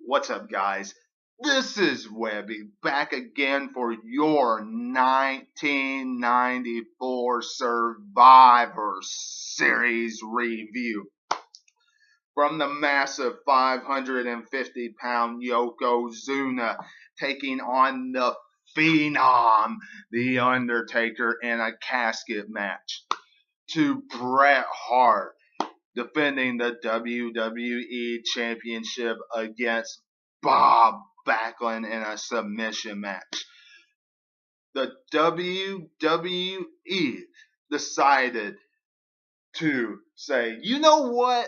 What's up, guys? This is Webby back again for your 1994 Survivor Series review. From the massive 550-pound Yokozuna taking on the Phenom, the Undertaker, in a casket match, to Bret Hart defending the WWE Championship against Bob Backlund in a submission match. The WWE decided to say, you know what?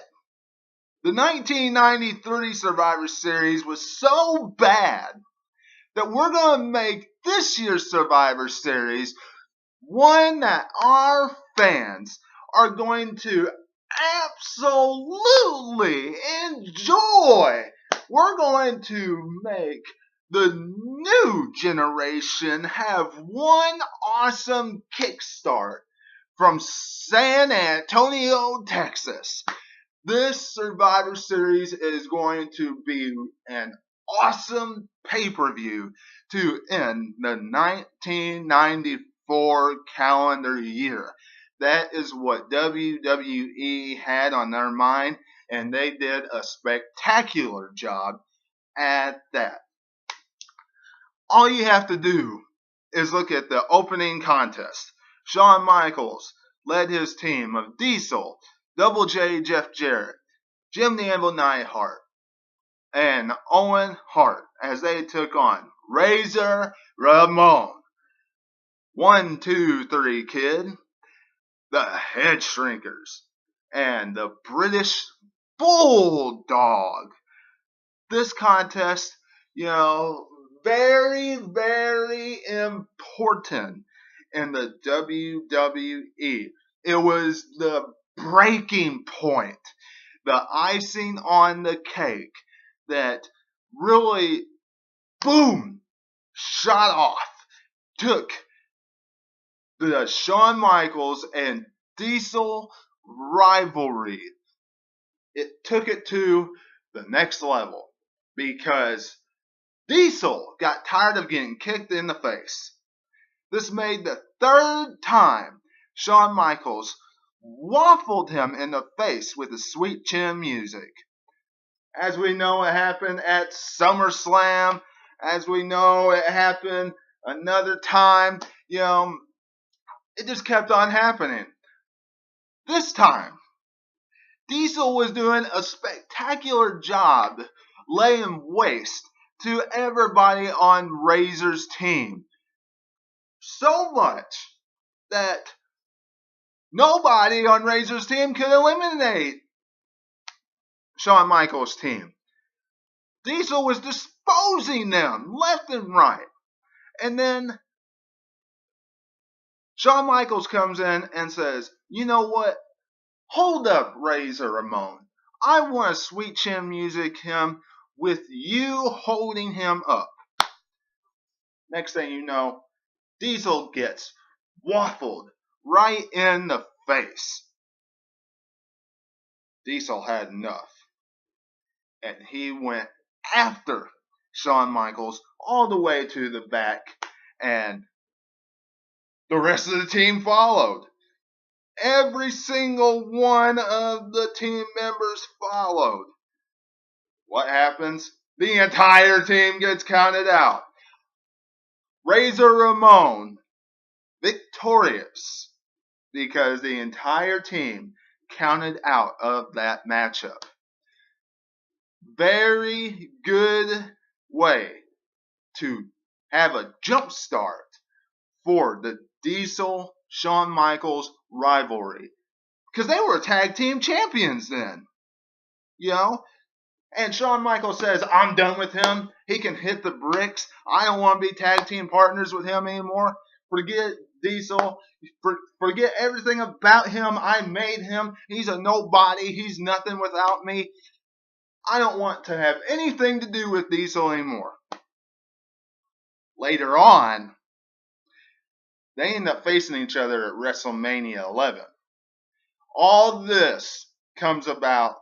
The 1993 Survivor Series was so bad that we're going to make this year's Survivor Series one that our fans are going to absolutely enjoy. We're going to make the new generation have one awesome kickstart from San Antonio, Texas. This Survivor Series is going to be an awesome pay-per-view to end the 1994 calendar year. That is what WWE had on their mind, and they did a spectacular job at that. All you have to do is look at the opening contest. Shawn Michaels led his team of Diesel, Double J Jeff Jarrett, Jim the Anvil Neidhart, and Owen Hart as they took on Razor Ramon. 1, 2, 3, kid. The Head Shrinkers, and the British Bulldog. This contest, very, very important in the WWE. It was the breaking point, the icing on the cake that really, boom, shot off, took the Shawn Michaels and Diesel rivalry. It took it to the next level because Diesel got tired of getting kicked in the face. This made the third time Shawn Michaels waffled him in the face with his sweet chin music. As we know, it happened at SummerSlam. As we know, it happened another time. It just kept on happening. This time, Diesel was doing a spectacular job laying waste to everybody on Razor's team. So much that nobody on Razor's team could eliminate Shawn Michaels' team. Diesel was disposing them left and right. And then Shawn Michaels comes in and says, you know what? Hold up, Razor Ramon. I want to sweet chin music him with you holding him up. Next thing you know, Diesel gets waffled right in the face. Diesel had enough. And he went after Shawn Michaels all the way to the back, and the rest of the team followed. Every single one of the team members followed. What happens? The entire team gets counted out. Razor Ramon victorious because the entire team counted out of that matchup. Very good way to have a jump start for the Diesel Shawn Michaels rivalry, because they were tag team champions then, and Shawn Michaels says, I'm done with him, he can hit the bricks, I don't want to be tag team partners with him anymore, forget Diesel, forget everything about him, I made him, he's a nobody, he's nothing without me, I don't want to have anything to do with Diesel anymore. Later on, they end up facing each other at WrestleMania 11. All this comes about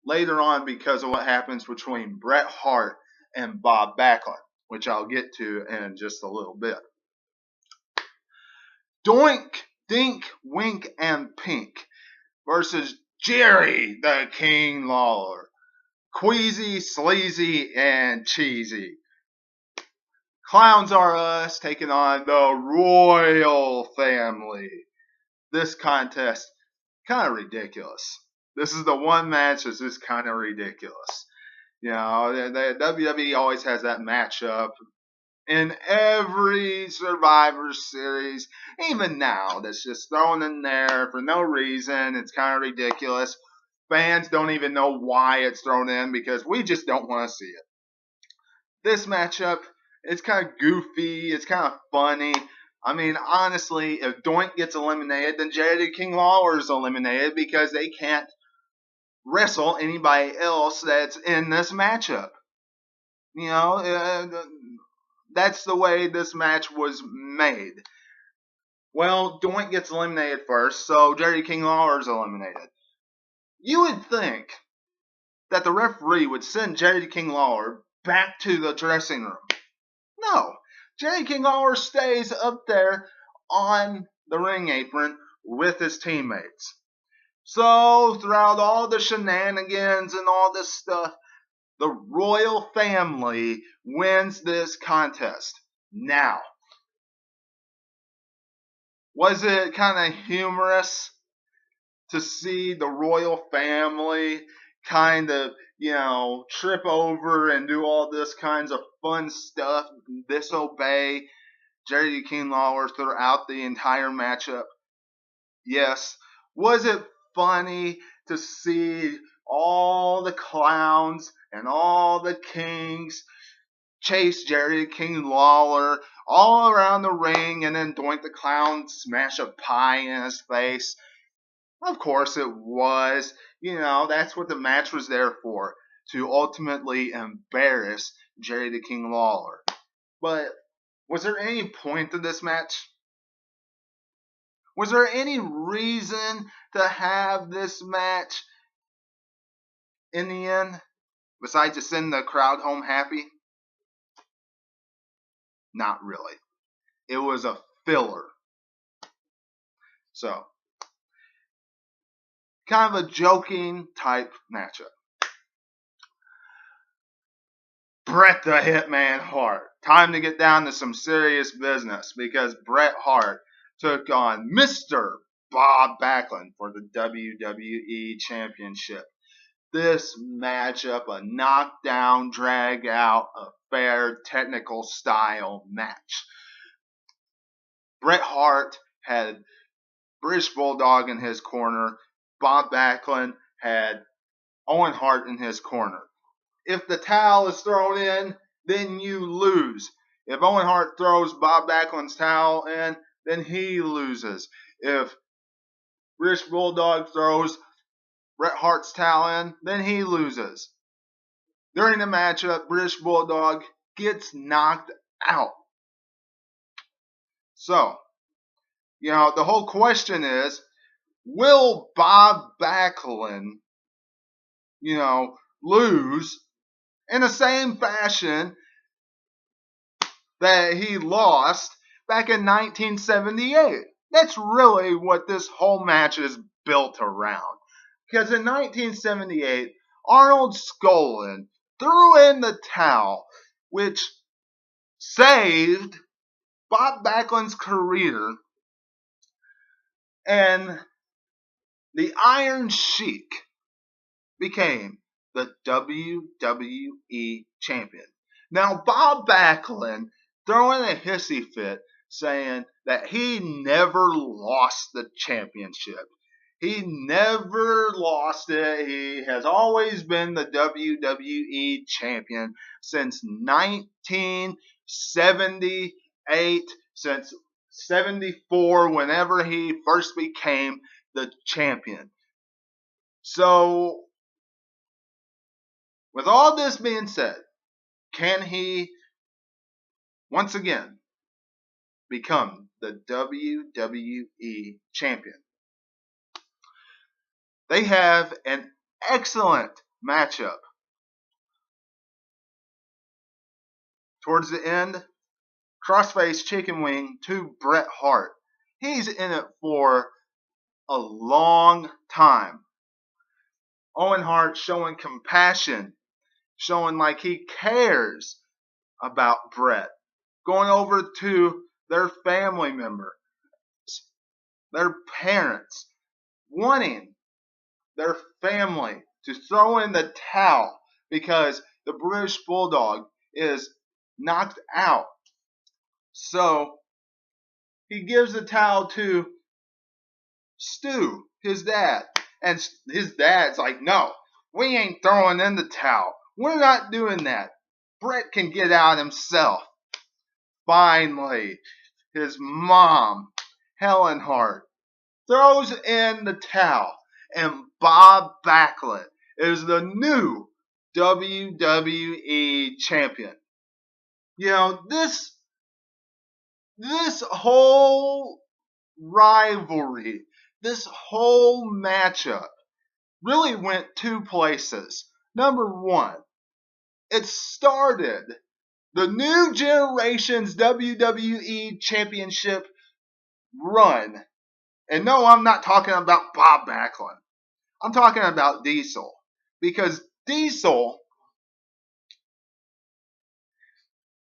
later on because of what happens between Bret Hart and Bob Backlund, which I'll get to in just a little bit. Doink, Dink, Wink, and Pink versus Jerry the King Lawler. Queasy, sleazy, and cheesy. Clowns Are Us taking on the Royal Family. This contest, kind of ridiculous. This is the one match that's just kind of ridiculous. You know, the WWE always has that matchup in every Survivor Series, even now, that's just thrown in there for no reason. It's kind of ridiculous. Fans don't even know why it's thrown in because we just don't want to see it. This matchup, it's kind of goofy. It's kind of funny. I mean, honestly, if Doink gets eliminated, then Jerry the King Lawler is eliminated because they can't wrestle anybody else that's in this matchup. You know, that's the way this match was made. Well, Doink gets eliminated first, so Jerry King Lawler is eliminated. You would think that the referee would send Jerry King Lawler back to the dressing room. No. Jerry King Lawler stays up there on the ring apron with his teammates. So, throughout all the shenanigans and all this stuff, the Royal Family wins this contest. Now, was it kind of humorous to see the Royal Family kind of, trip over and do all this kinds of fun stuff, disobey Jerry King Lawler throughout the entire matchup? Yes. Was it funny to see all the clowns and all the kings chase Jerry King Lawler all around the ring and then Doink the Clown smash a pie in his face? Of course it was. That's what the match was there for, to ultimately embarrass Jerry the King Lawler. But was there any point to this match? Was there any reason to have this match in the end, besides to send the crowd home happy? Not really. It was a filler. So, kind of a joking type matchup. Bret the Hitman Hart. Time to get down to some serious business because Bret Hart took on Mr. Bob Backlund for the WWE Championship. This matchup, a knockdown, drag out, affair, technical style match. Bret Hart had British Bulldog in his corner. Bob Backlund had Owen Hart in his corner. If the towel is thrown in, then you lose. If Owen Hart throws Bob Backlund's towel in, then he loses. If British Bulldog throws Bret Hart's towel in, then he loses. During the matchup, British Bulldog gets knocked out. So, the whole question is, will Bob Backlund, lose in the same fashion that he lost back in 1978? That's really what this whole match is built around. Because in 1978, Arnold Skolin threw in the towel, which saved Bob Backlund's career, and the Iron Sheik became the WWE champion. Now, Bob Backlund throwing a hissy fit saying that he never lost the championship. He never lost it. He has always been the WWE champion since 1978, since 74, whenever he first became the champion. So, with all this being said, can he once again become the WWE champion? They have an excellent matchup. Towards the end, crossface chicken wing to Bret Hart. He's in it for a long time. Owen Hart showing compassion, showing like he cares about Bret. Going over to their family member, their parents, wanting their family to throw in the towel because the British Bulldog is knocked out. So he gives the towel to Stu, his dad. And his dad's like, no, we ain't throwing in the towel. We're not doing that. Bret can get out himself. Finally, his mom, Helen Hart, throws in the towel. And Bob Backlund is the new WWE champion. You know, this whole rivalry, this whole matchup really went two places. Number one, it started the new generation's WWE championship run. And no, I'm not talking about Bob Backlund. I'm talking about Diesel. Because Diesel,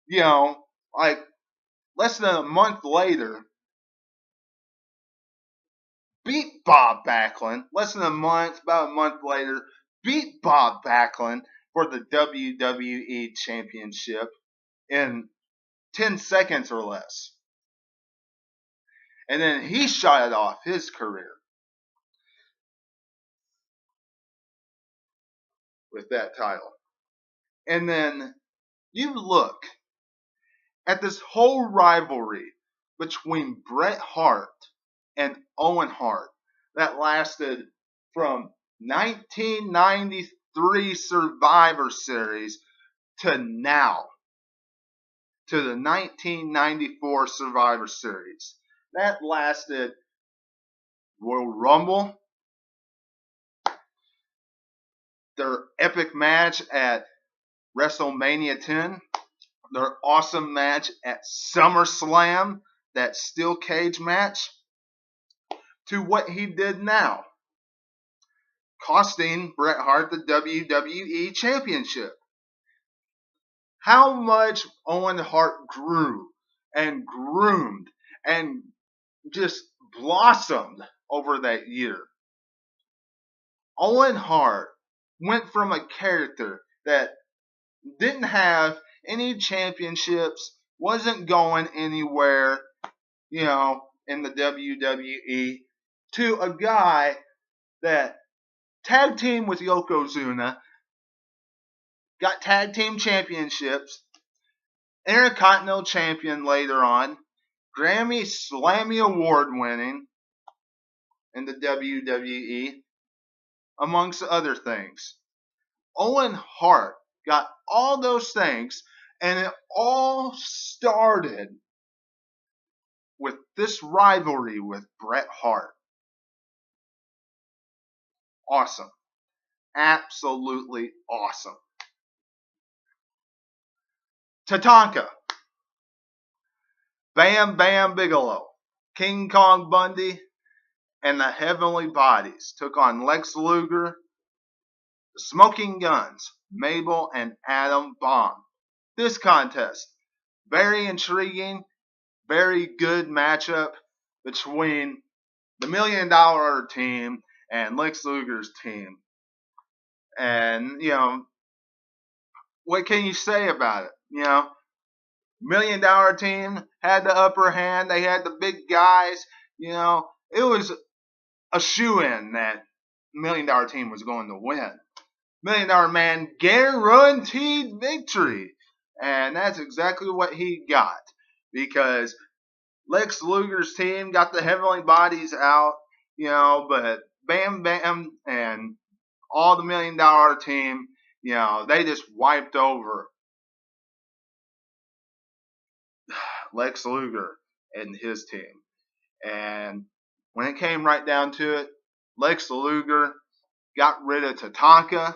you know, like less than a month later, beat Bob Backlund. Less than a month, about a month later, beat Bob Backlund for the WWE Championship in 10 seconds or less. And then he shot off his career with that title. And then you look at this whole rivalry between Bret Hart and Owen Hart that lasted from 1993 Survivor Series to now, to the 1994 Survivor Series. That lasted Royal Rumble, their epic match at WrestleMania 10, their awesome match at SummerSlam, that steel cage match, to what he did now, costing Bret Hart the WWE Championship. How much Owen Hart grew and groomed and just blossomed over that year. Owen Hart went from a character that didn't have any championships, wasn't going anywhere, you know, in the WWE, to a guy that tag team with Yokozuna, got tag team championships, Intercontinental champion later on, Grammy Slammy Award winning in the WWE, amongst other things. Owen Hart got all those things, and it all started with this rivalry with Bret Hart. Awesome. Absolutely awesome. Tatanka, Bam Bam Bigelow, King Kong Bundy, and the Heavenly Bodies took on Lex Luger, the Smoking Guns, Mabel, and Adam Bomb. This contest, very intriguing, very good matchup between the $1 Million team and Lex Luger's team. And, you know, what can you say about it? You know, $1 Million team had the upper hand. They had the big guys. You know, it was a shoo-in that $1 Million team was going to win. $1 Million Man guaranteed victory. And that's exactly what he got. Because Lex Luger's team got the Heavenly Bodies out, you know, but Bam Bam and all the $1 Million team, you know, they just wiped over Lex Luger and his team. And when it came right down to it, Lex Luger got rid of Tatanka,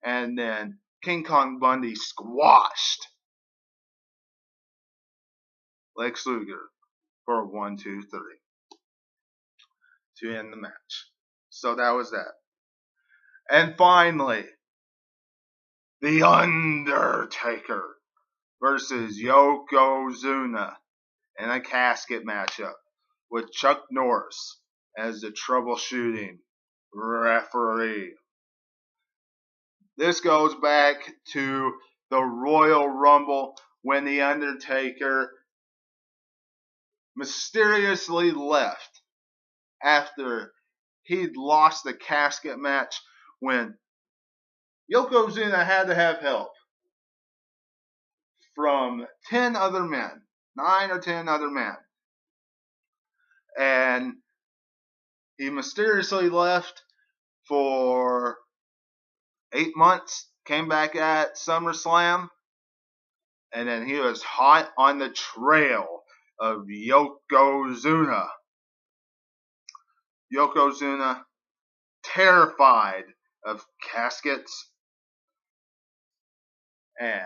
and then King Kong Bundy squashed Lex Luger for a 1-2-3 to end the match. So that was that. And finally, The Undertaker versus Yokozuna in a casket matchup with Chuck Norris as the troubleshooting referee. This goes back to the Royal Rumble when The Undertaker mysteriously left after he'd lost the casket match when Yokozuna had to have help from 10 other men, 9 or 10 other men. And he mysteriously left for 8 months, came back at SummerSlam, and then he was hot on the trail of Yokozuna. Yokozuna, terrified of caskets, and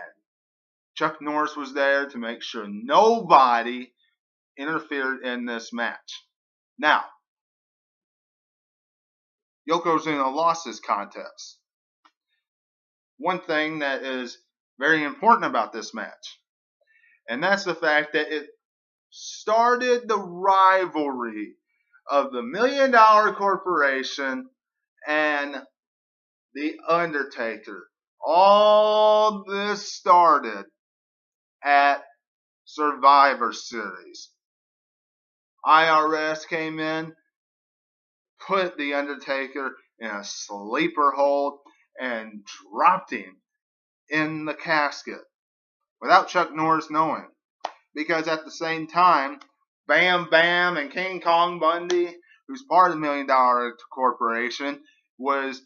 Chuck Norris was there to make sure nobody interfered in this match. Now, Yokozuna lost this contest. One thing that is very important about this match, and that's the fact that it started the rivalry of the $1 Million Corporation and The Undertaker. All this started at Survivor Series. IRS came in, put The Undertaker in a sleeper hold, and dropped him in the casket without Chuck Norris knowing. Because at the same time, Bam Bam and King Kong Bundy, who's part of the $1 Million Corporation, was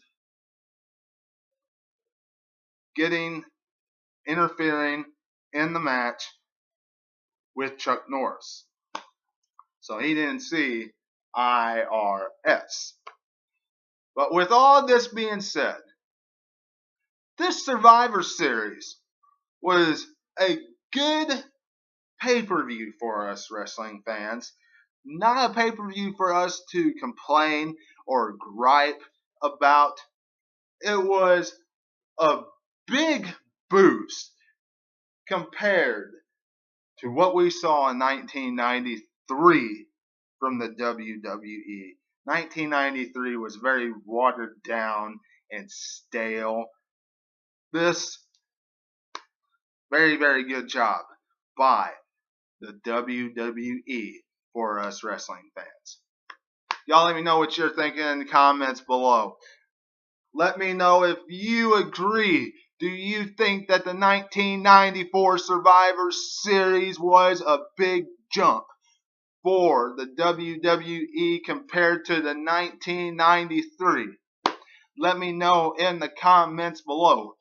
interfering in the match with Chuck Norris. So he didn't see IRS. But with all this being said, this Survivor Series was a good pay-per-view for us wrestling fans. Not a pay-per-view for us to complain or gripe about. It was a big boost compared to what we saw in 1993 from the WWE. 1993 was very watered down and stale. This, very, very good job by the WWE for us wrestling fans. Y'all let me know what you're thinking in the comments below. Let me know if you agree. Do you think that the 1994 Survivor Series was a big jump for the WWE compared to the 1993? Let me know in the comments below.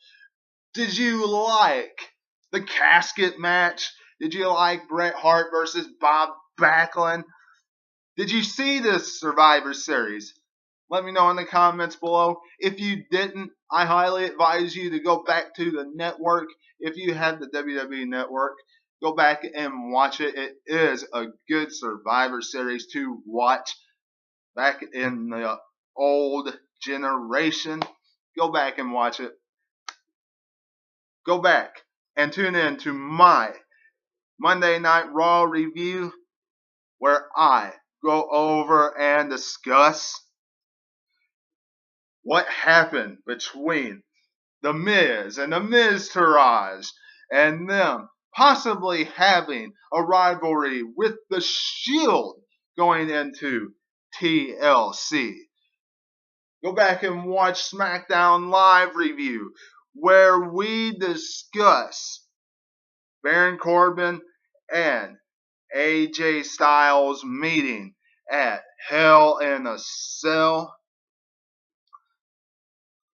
Did you like the casket match? Did you like Bret Hart versus Bob Backlund? Did you see this Survivor Series? Let me know in the comments below. If you didn't, I highly advise you to go back to the network. If you have the WWE network, go back and watch it. It is a good Survivor Series to watch back in the old generation. Go back and watch it. Go back and tune in to my Monday Night Raw review, where I go over and discuss what happened between The Miz and The Miz-Taraj and them possibly having a rivalry with The Shield going into TLC. Go back and watch SmackDown Live review, where we discuss Baron Corbin and AJ Styles meeting at Hell in a Cell.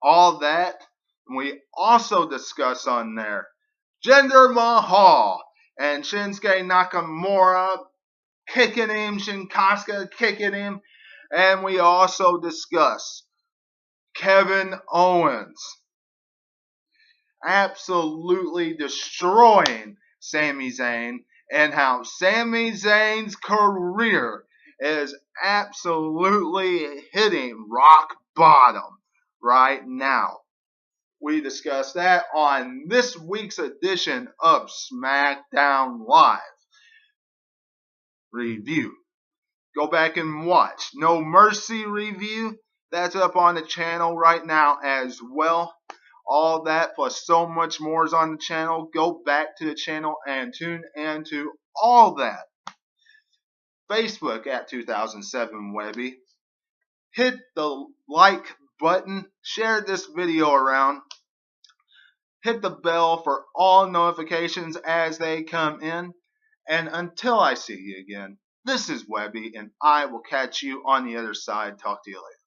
All that. We also discuss on there Jinder Mahal and Shinsuke Nakamura kicking him, Casket kicking him. And we also discuss Kevin Owens absolutely destroying Sami Zayn, and how Sami Zayn's career is absolutely hitting rock bottom right now. We discussed that on this week's edition of SmackDown Live Review. Go back and watch No Mercy review. That's up on the channel right now as well. All that plus so much more is on the channel. Go back to the channel and tune into all that. Facebook at 2007 Webby. Hit the like button. Share this video around. Hit the bell for all notifications as they come in. And until I see you again, this is Webby, and I will catch you on the other side. Talk to you later.